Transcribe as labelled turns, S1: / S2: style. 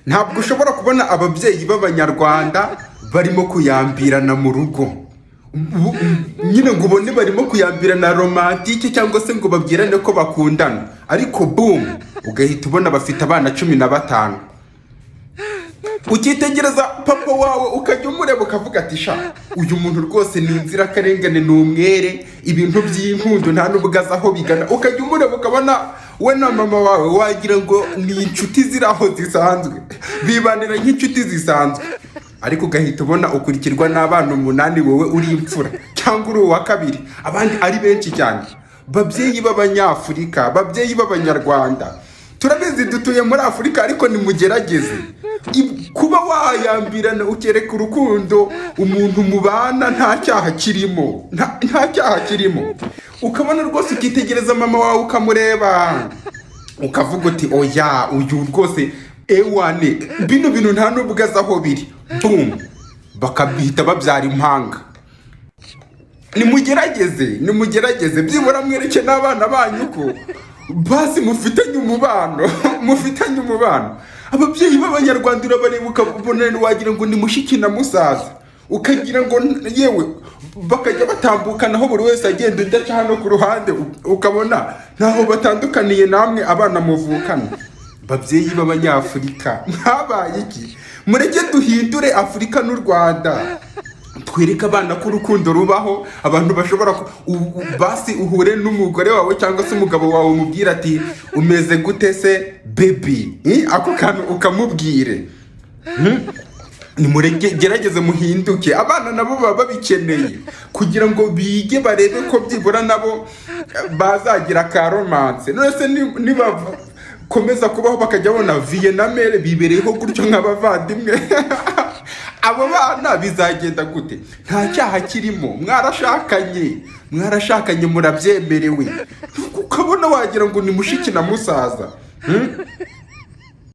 S1: ntabwo ushobora kubona ababyeyi b'abanyarwanda barimo kuyambirana mu rugo. Nyine ngo ubone barimo kuyambirana romantike cyangwa se ngo babwirane ko bakundana, ariko boom ugahita ubona bafite abana 15. Ukitegereza papa wawe ukajya umureba ukavuga ati sha uyu muntu rwose ni inzirakarengane, ni umwere, ibintu by'inkundu nta n'ubugaza aho bigana. Ukajya umureba ukabona we na mama wawe wagira ngo ni inshuti ziraho zisanzwe, bibanira nk'inshuti zisanzwe, ariko ugahita ubona ukurikirwa n'abana 8 wowe uri imfura cyangwa uri uwa kabiri, abandi ari benshi cyane. Babyeyi b'Abanyafurika, babyeyi b'Abanyarwanda, turabizi dutuye muri Afurika, ariko nimugerageze kuba wayambirana ukereka urukundo umuntu mubana, nta cyaha kirimo, nta cyaha kirimo. Ukabona rwose ukitegereza mama wawe ukamureba ukavuga uti oya uyu rwose ewane bino bintu nta n'ubugaza aho biri, boom bakabihita babyara impanga. Nimugerageze byibura mwereke n'abana banyu ko basi mufitanye umubano. Ababyeyi b'Abanyarwanda urabareba ukabona wagira ngo ni mushiki na musaza, ukagira ngo yewe bakajya batambukanaho buri wese agenda udaca hano ku ruhande, ukabona ntaho batandukaniye namwe abana muvukana. Babyeyi b'Abanyafurika mwabaye iki? Mureke duhindure Afurika n'u Rwanda, twereke abana ko urukundo rubaho. Abantu bashobora basi uhure n'umugore wawe cyangwa se umugabo wawe umubwira ati umeze gute se baby, ako kantu ukamubwire. Nimugerageze muhinduke, abana nabo baba babikeneye kugira ngo bige barebe ko byibura nabo bazagira ka romance. None niba komeza kubaho bakajya bona Vietnamere bibereyeho gutyo nk'abavandimwe abo bana bizagenda gute? Nta cyaha kirimo, mwarashakanye murabyemerewe, ukabona wagira ngo ni mushiki na musaza.